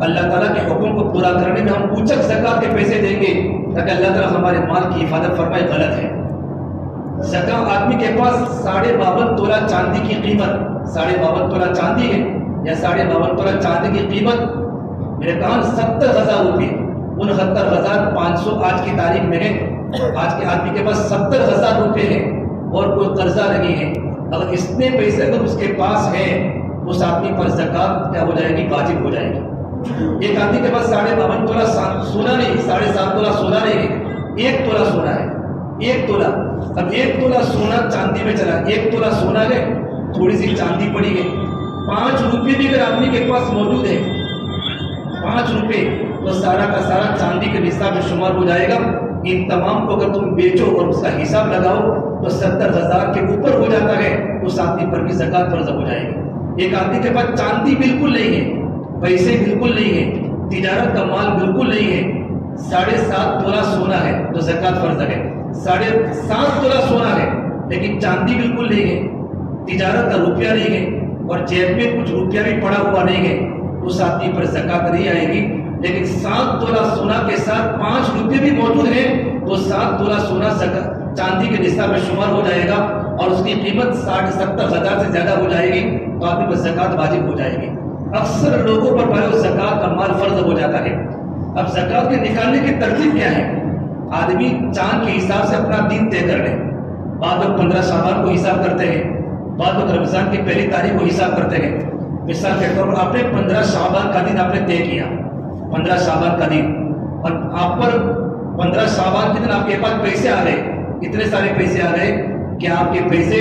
اللہ تعالیٰ کے حکم کو پورا کرنے میں ہم کچھ زکوٰۃ کے پیسے دیں گے تاکہ اللہ تعالیٰ ہمارے مال کی حفاظت فرمائے، غلط ہے۔ زکوٰۃ آدمی کے پاس 52.5 تولہ چاندی کی قیمت، 52.5 تولہ چاندی ہے یا 52.5 تولہ چاندی کی قیمت میرے کہاں 70,000 روپے، 69,500 آج کی تاریخ میں ہے۔ آج کے آدمی کے پاس 70,000 روپے ہیں اور کوئی قرضہ نہیں ہے۔ اگر اتنے پیسے اگر اس کے پاس ہے اس آدمی پر زکات کیا ہو جائے گی؟ واجب ہو جائے گی۔ ایک آدمی کے پاس 52.5 تولہ سونا نہیں، 7.5 تولہ سونا نہیں ہے، 1 تولہ سونا ہے، 1 تولہ۔ اب 1 تولہ سونا چاندی میں چلا، 1 تولہ سونا ہے، تھوڑی سی چاندی پڑی ہے، 5 روپے بھی اگر آدمی کے پاس موجود ہے، 5 روپے، تو سارا کا سارا چاندی کے نصاب میں شمار ہو جائے گا۔ ان تمام کو اگر تم بیچو اور اس کا حساب لگاؤ تو 70,000 کے اوپر ہو جاتا ہے، اس آدمی پر بھی زکات فرض ہو جائے گی۔ ایک آدمی کے پاس چاندی بالکل نہیں ہے، پیسے بالکل نہیں ہے، تجارت کا مال بالکل نہیں ہے، 7.5 تولہ سونا ہے تو زکات فرض ہے، 7.5 تولہ سونا ہے لیکن چاندی بالکل نہیں ہے، تجارت کا روپیہ نہیں ہے اور جیب میں کچھ روپیہ بھی پڑا ہوا نہیں ہے، اس آدمی پر زکات نہیں آئے گی۔ لیکن 7 تولہ سونا کے ساتھ 5 روپے بھی موجود ہیں تو 7 تولہ سونا چاندی کے نصاب میں شمار ہو جائے گا اور اس کی قیمت 60-70 ہزار سے زیادہ ہو جائے گی تو آدمی پر زکات واجب ہو جائے گی۔ اکثر لوگوں پر پہلے زکات کا مال فرض ہو جاتا ہے۔ اب زکات کے نکالنے کی ترتیب کیا ہے؟ آدمی چاند کے حساب سے اپنا دن طے کر لے، بعد لوگ 15 شعبان کو حساب کرتے ہیں، بعد لوگ رمضان کی پہلی تاریخ کو حساب کرتے ہیں۔ مثال کے طور پر آپ نے 15 شعبان کا دن آپ نے طے کیا، 15 شعبان کا دن، اور آپ پر 15 شعبان کے دن آپ کے پاس پیسے آ گئے، اتنے سارے پیسے آ گئے کہ آپ کے پیسے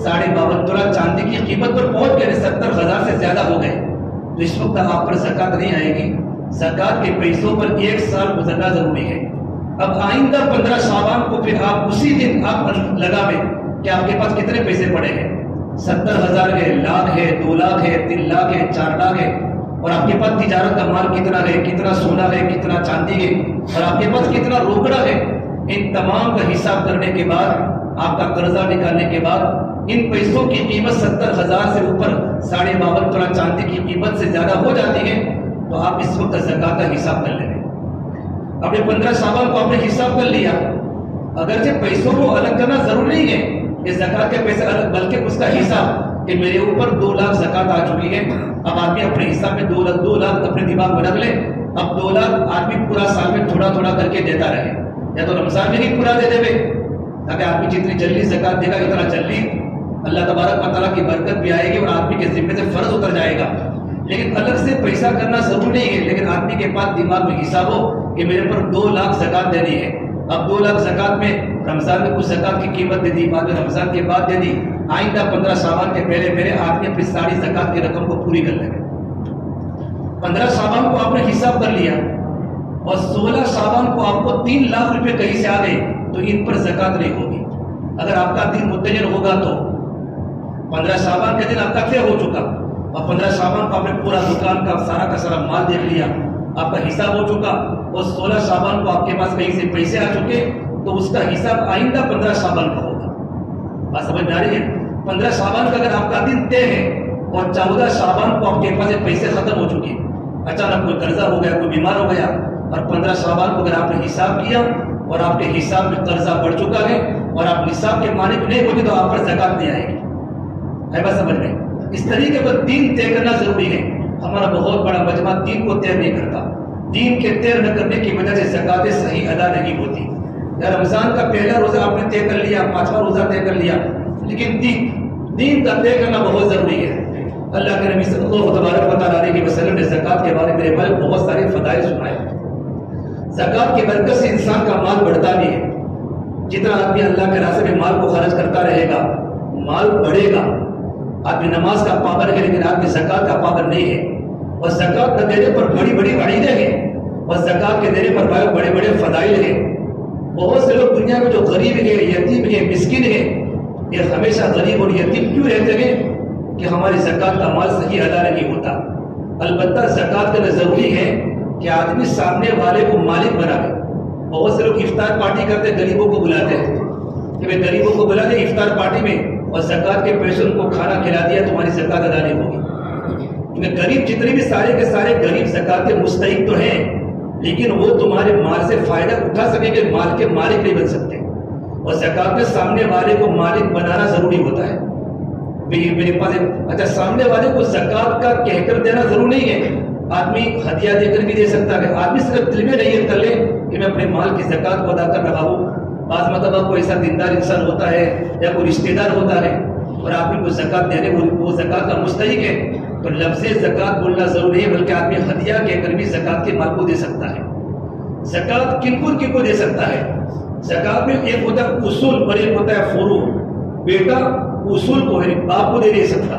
52.5 تولہ چاندی کی قیمت پر پہنچ گئے، 70,000 سے زیادہ ہو گئے، تو اس وقت آپ پر زکات نہیں آئے گی۔ زکات کے پیسوں پر 1 سال گزرنا ضروری ہے۔ اب آئندہ 15 شعبان کو پھر آپ اسی دن آپ لگاویں کہ آپ کے پاس کتنے پیسے پڑے ہیں، 70,000 ہے، لاکھ ہے، 2 لاکھ ہے، 3 لاکھ ہے، 4 لاکھ ہے، اور آپ کے پاس تجارت کا مال کتنا ہے، کتنا سونا ہے، کتنا چاندی ہے، اور آپ کے پاس کتنا روکڑا ہے۔ ان تمام کا حساب کرنے کے بعد، آپ کا قرضہ نکالنے کے بعد، ان پیسوں کی قیمت 70,000 سے اوپر 52.5 تولہ چاندی کی قیمت سے زیادہ ہو جاتی ہے تو آپ اس وقت زکات کا حساب کر لیں گے۔ اپنے 15 شعبان کو آپ نے حساب کر لیا، اگرچہ پیسوں کو الگ کرنا ضروری نہیں ہے کہ زکات کے پیسے الگ، بلکہ اس کا حساب کہ میرے اوپر 2 لاکھ زکات آ چکی ہے، اب آدمی اپنے حساب میں 2 لاکھ اپنے دماغ میں رکھ لے، اب 2 لاکھ آدمی پورا سال میں تھوڑا تھوڑا کر کے دیتا رہے، یا تو رمضان میں ہی پورا دے دے تاکہ آدمی جتنی جلدی زکات دے گا اتنا جلدی اللہ تبارک و تعالیٰ کی برکت بھی آئے گی اور آدمی کے ذمے سے فرض اتر جائے گا۔ لیکن الگ سے پیسہ کرنا ضروری نہیں ہے، لیکن آدمی کے پاس دماغ میں حساب ہو کہ میرے پر 2 لاکھ زکات دینی ہے، اب 2 لاکھ زکات میں رمضان میں کچھ زکات کی قیمت دے دی، بعد میں رمضان کے بعد دے دی، آئندہ 15 شعبان کے پہلے میرے آدمی اپنی ساری زکات کی رقم کو پوری کر لیں گے۔ 15 شعبان کو آپ نے حساب کر لیا اور 16 شعبان کو آپ کو 3 لاکھ روپے کہیں سے آ گئے تو ان پر زکات نہیں ہوگی۔ اگر آپ کا دن متجر ہوگا تو 15 شعبان کے دن آپ کا طے ہو چکا اور 15 شعبان کو آپ نے پورا دکان کا سارا مال دیکھ لیا، آپ کا حساب ہو چکا، اور 16 شعبان کو آپ کے پاس کہیں سے پیسے آ چکے تو اس کا حساب آئندہ 15 شعبان کا ہوگا۔ بات سمجھ میں آ رہی ہے؟ 15 شعبان کا اگر آپ کا دن طے ہے اور 14 شعبان کو آپ کے پاس پیسے ختم ہو چکے، اچانک کوئی قرضہ ہو گیا، کوئی بیمار ہو گیا، اور 15 شعبان کو اگر آپ نے حساب کیا اور آپ کے حساب میں قرضہ بڑھ چکا ہے اور آپ نصاب کے مالک نہیں ہوگی تو آپ پر زکات نہیں آئے گی۔ ہے بات سمجھ میں؟ اس طریقے پر دین طے کرنا ضروری ہے۔ ہمارا بہت بڑا مجمع دین کو طے نہیں کرتا، دین کے طے نہ کرنے کی وجہ سے زکاتیں صحیح ادا نہیں ہوتی۔ یا رمضان کا پہلا روزہ آپ نے طے کر لیا، 5واں روزہ طے کر لیا، لیکن دین کا طے کرنا بہت ضروری ہے۔ اللہ کے نبی صلی اللہ علیہ وسلم نے زکات کے بارے میں بہت سارے فضائل سنائے۔ زکات کی برکت سے انسان کا مال بڑھتا بھی ہے، جتنا آدمی اللہ کے راستے میں مال کو خرچ کرتا رہے گا مال بڑھے گا۔ آدمی نماز کا پابند ہے لیکن آدمی زکات کا پابند نہیں ہے، اور زکات نہ دینے پر بڑی بڑی وعیدیں ہیں اور زکات کے دینے پر بڑے بڑے فضائل ہیں۔ بہت سے لوگ دنیا میں جو غریب ہیں، یتیم ہیں، مسکین ہیں، یہ ہمیشہ غریب اور یتیم کیوں رہتے ہیں؟ کہ ہماری زکات کا مال صحیح ادا نہیں ہوتا۔ البتہ زکات کرنا ضروری ہے کہ آدمی سامنے والے کو مالک بنائے۔ بہت سے لوگ افطار پارٹی کرتے غریبوں کو بلاتے ہیں کہ میں غریبوں کو بلا دیں افطار پارٹی میں اور زکات کے پیسے ان کو کھانا کھلا دیا تمہاری زکات ادا نہیں ہوگی۔ کیونکہ غریب جتنے بھی سارے کے سارے غریب زکات کے مستحق تو ہیں، لیکن وہ تمہارے مال سے فائدہ اٹھا سکیں گے، مال کے مالک نہیں بن سکتے۔ اور زکات میں سامنے والے کو مالک بنانا ضروری ہوتا ہے۔ میرے پاس اچھا سامنے والے کو زکات کا کہہ کر دینا ضروری نہیں ہے، آدمی ہدیہ دے کر بھی دے سکتا ہے۔ آدمی صرف دل میں نیت کر لے کہ میں اپنے مال کی زکات کو ادا کر رہا ہوں۔ بعض مرتبہ کوئی ایسا دیندار انسان ہوتا ہے یا کوئی رشتہ دار ہوتا ہے اور آدمی کو زکات دینے وہ زکات کا مستحق ہے، تو لفظ زکوٰۃ بولنا ضروری ہے، بلکہ آدمی ہدیہ کہہ کر بھی زکوٰۃ کے مال کو دے سکتا ہے۔ زکوٰۃ کن کو دے سکتا ہے؟ زکوٰۃ میں ایک ہوتا ہے اصول اور ایک ہوتا ہے فروع۔ بیٹا اصول کو ہے، باپ کو دے نہیں سکتا،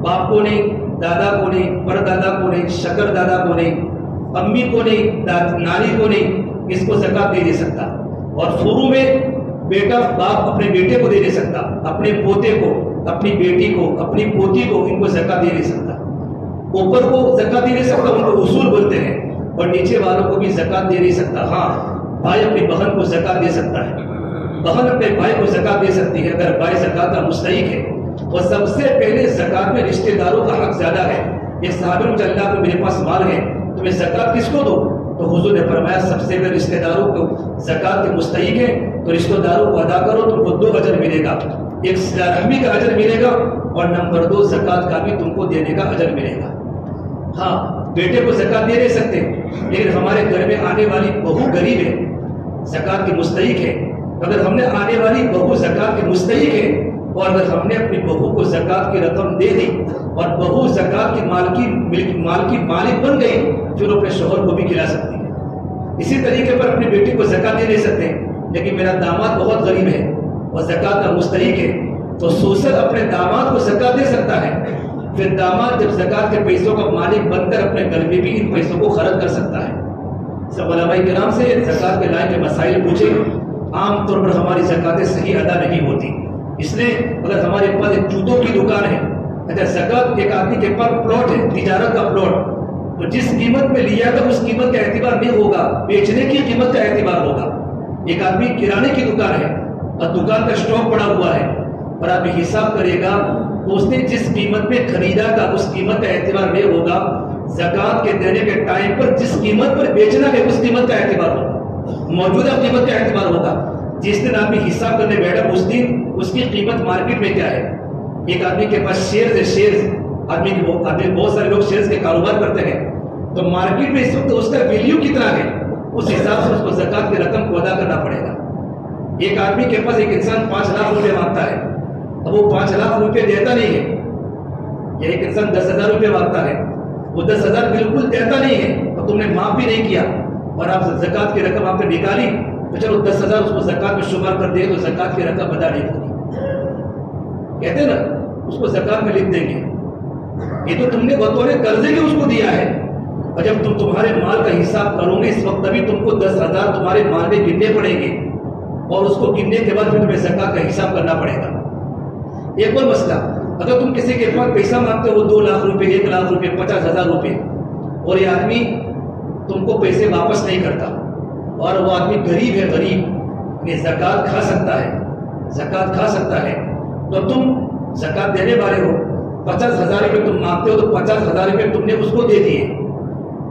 باپ کو نہیں، دادا کو نہیں، پردادا کو نہیں، شکر دادا کو نہیں، امی کو نہیں، نانی کو نہیں، اس کو زکوٰۃ دے نہیں سکتا۔ اور فروع میں بیٹا باپ اپنے بیٹے کو دے نہیں سکتا، اپنے پوتے کو، اپنی بیٹی کو، اپنی پوتی کو، ان کو زکوٰۃ دے نہیں سکتا۔ اوپر کو زکوٰۃ دے نہیں سکتا، ان کو اصول بولتے ہیں، اور نیچے والوں کو بھی زکوٰۃ دے نہیں سکتا۔ ہاں، بھائی اپنی بہن کو زکوٰۃ دے سکتا ہے، بہن اپنے بھائی کو زکوٰۃ دے سکتی ہے اگر بھائی زکوٰۃ کا مستحق ہے۔ اور سب سے پہلے زکوٰۃ میں رشتہ داروں کا حق زیادہ ہے۔ یہ صحابہ نے اللہ کو میرے پاس مال ہے تو میں زکوٰۃ کس کو دوں؟ تو حضور نے فرمایا سب سے پہلے رشتہ داروں کو زکوٰۃ کے مستحق ہے تو رشتہ داروں کو ادا کرو، تم کو 2 اجر ملے گا، ایک صلہ رحمی کا اجر ملے گا، اور نمبر 2 زکوٰۃ کا بھی تم کو دینے کا اجر ملے گا۔ ہاں، بیٹے کو زکوٰۃ دے نہیں سکتے، لیکن ہمارے گھر میں آنے والی بہو غریب ہے، زکوٰۃ کی مستحق ہے۔ اگر ہم نے آنے والی بہو زکوٰۃ کی مستحق ہے، اور اگر ہم نے اپنی بہو کو زکوٰۃ کی رقم دے دی اور بہو زکوٰۃ کی مال کی مالک بن گئی، پھر اپنے شوہر کو بھی کھلا سکتی ہے۔ اسی طریقے پر اپنی بیٹی کو زکوٰۃ دے نہیں سکتے، لیکن میرا داماد بہت غریب ہے اور زکوٰۃ کا مستحق ہے، تو سسر اپنے داماد کو زکوٰۃ دے سکتا ہے۔ پھر داماد جب زکوٰۃ کے پیسوں کا مالک بن کر اپنے گھر میں بھی ان پیسوں کو خرچ کر سکتا ہے۔ سب علماء کرام سے زکوٰۃ کے لائن کے مسائل پوچھے، عام طور پر ہماری زکوٰۃیں صحیح ادا نہیں ہوتی، اس لیے اگر ہمارے پاس ایک جوتوں کی دکان ہے، اگر زکوٰۃ ایک آدمی کے پاس پلاٹ ہے، تجارت کا پلاٹ، تو جس قیمت میں لیا تھا اس قیمت کا اعتبار نہیں ہوگا، بیچنے کی قیمت کا اعتبار ہوگا۔ ایک آدمی کرانے کی دکان ہے اور دکان کا اسٹاک پڑا ہوا ہے، اور آپ حساب کرے گا تو اس نے جس قیمت میں خریدا تھا اس قیمت کا اعتبار نہیں ہوگا، زکوٰۃ کے دینے کے ٹائم پر جس قیمت پر بیچنا ہے اس قیمت کا اعتبار ہوگا، موجودہ قیمت کا اعتبار ہوگا۔ جس دن آدمی حساب کرنے بیٹھا اس دن اس کی قیمت مارکیٹ میں کیا ہے۔ ایک آدمی کے پاس شیئرز ہے، شیئرز آدمی بہت سارے لوگ شیئرز کے کاروبار کرتے ہیں، تو مارکیٹ میں اس وقت اس کا ویلیو کتنا ہے، اس حساب سے اس کو زکوٰۃ کی رقم کو ادا کرنا پڑے گا۔ ایک آدمی کے پاس ایک انسان 5 لاکھ روپے مانگتا ہے، اب وہ 5 لاکھ روپے دیتا نہیں ہے، یا ایک انسان 10,000 روپے مانگتا ہے، وہ 10,000 بالکل دیتا نہیں ہے، اور تم نے معاف بھی نہیں کیا، اور آپ زکوٰۃ کی رقم آپ نے نکالی، تو چلو 10,000 اس کو زکوٰۃ میں شمار کر دے تو زکوٰۃ کی رقم ادا نہیں ہوگی، کہتے ہیں نا اس کو زکوٰۃ میں لکھ دیں گے، یہ تو تم نے بطور قرضے کے اس کو دیا ہے، اور جب تم تمہارے مال کا حساب کرو گے اس وقت تبھی تم کو 10,000 تمہارے مال میں گننے پڑیں گے، اور اس کو گننے کے بعد پھر تمہیں زکوٰۃ کا حساب کرنا پڑے گا۔ ایک اور مسئلہ، اگر تم کسی کے پاس پیسہ مانگتے ہو 2 لاکھ روپے، 1 لاکھ روپے، 50,000 روپے، اور یہ آدمی تم کو پیسے واپس نہیں کرتا، اور وہ آدمی غریب ہے، غریب یہ زکوٰۃ کھا سکتا ہے، زکوٰۃ کھا سکتا ہے، تو تم زکوٰۃ دینے والے ہو، 50,000 روپے تم مانگتے ہو تو 50,000 روپے تم نے اس کو دے دیے،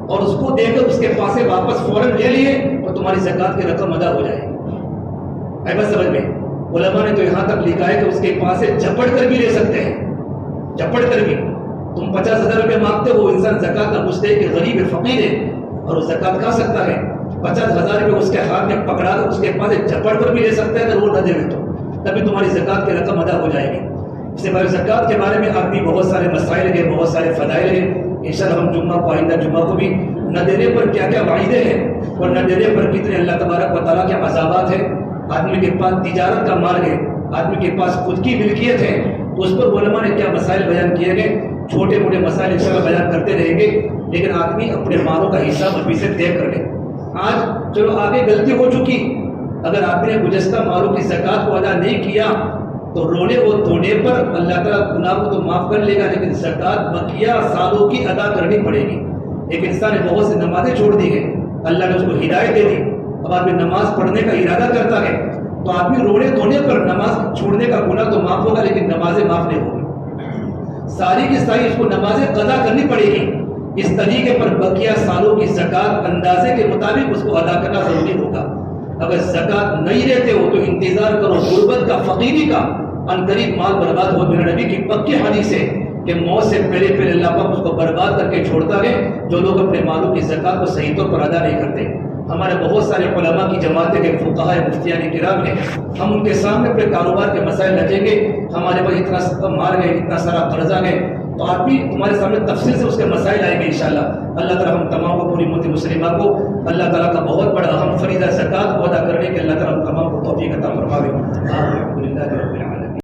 اور اس کو دے کر اس کے پاس سے واپس فوراً لے لیے، اور تمہاری زکوٰۃ کی رقم ادا ہو جائے گی۔ ہے بس سمجھ میں؟ علماء نے تو یہاں تک لکھا ہے کہ اس کے پاس سے جھپٹ کر بھی لے سکتے ہیں، جھپٹ کر بھی۔ تم 50,000 روپے مانگتے ہو، انسان زکوٰۃ کا مستحق ہے، غریب ہے، فقیر ہے، اور وہ زکوٰۃ کھا سکتا ہے، 50,000 روپے اس کے ہاتھ میں پکڑا کر اس کے پاس سے جھپٹ کر بھی لے سکتا ہے، اگر وہ نہ دے تو تبھی تمہاری زکوٰۃ کی رقم ادا ہو جائے گی۔ اس سے بعد زکوٰۃ کے بارے میں آدمی بہت سارے مسائل ہیں، بہت سارے فضائل ہیں، انشاءاللہ ہم جمعہ کو، آئندہ جمعہ کو بھی نہ دینے پر کیا کیا وعیدیں ہیں، اور نہ دینے پر کتنے اللہ تبارک و تعالیٰ کے عذابات ہیں۔ آدمی کے پاس تجارت کا مال ہے، آدمی کے پاس خود کی ملکیت ہے، تو اس پر علماء نے کیا مسائل بیان کیے گئے، چھوٹے موٹے مسائل انشاءاللہ بیان کرتے رہیں گے، لیکن آدمی اپنے مالوں کا حساب ابھی سے طے کر لے۔ آج چلو آگے غلطی ہو چکی، اگر آدمی نے گزشتہ مالوں کی زکوٰۃ کو ادا نہیں کیا تو رونے اور دھونے پر اللہ تعالیٰ گناہ کو تو معاف کر لے گا، لیکن زکوٰۃ بقیہ سالوں کی ادا کرنی پڑے گی۔ ایک انسان نے بہت سی نمازیں چھوڑ دی ہیں، اللہ نے اس کو ہدایت دے دی، اب آدمی نماز پڑھنے کا ارادہ کرتا ہے تو آدمی رونے دھونے پر نماز چھوڑنے کا گناہ تو معاف ہوگا، لیکن نمازیں معاف نہیں ہوگی، ساری کی ساری اس کو نمازیں قضا کرنی پڑے گی۔ اس طریقے پر بقیہ سالوں کی زکوٰۃ اندازے کے مطابق اس کو ادا کرنا ضروری ہوگا۔ اگر زکوٰۃ نہیں دیتے ہو تو انتظار کرو غربت کا، فقیری کا، ان قریب مال برباد ہو۔ میرے نبی کی پکی حدیث ہے کہ موت سے پہلے پہلے اللہ پاک اس کو برباد کر کے چھوڑتا ہے جو لوگ اپنے مالوں کی زکوٰۃ کو صحیح طور پر ادا نہیں کرتے۔ ہمارے بہت سارے علماء کی جماعتیں کے فقہاء مفتیان کرام ہیں، ہم ان کے سامنے اپنے کاروبار کے مسائل رکھیں گے، ہمارے پاس اتنا مال ہے، اتنا سارا قرضہ ہے، تو آپ بھی تمہارے سامنے تفصیل سے اس کے مسائل آئیں گے انشاءاللہ. اللہ تعالیٰ ہم تمام کو پوری امت مسلمہ کو اللہ تعالیٰ کا بہت بڑا اہم فریضہ زکوٰۃ کو ادا کرنے کے اللہ تعالیٰ ہم تمام کو توفیق عطا فرماوے. الحمدللہ رب العالمین.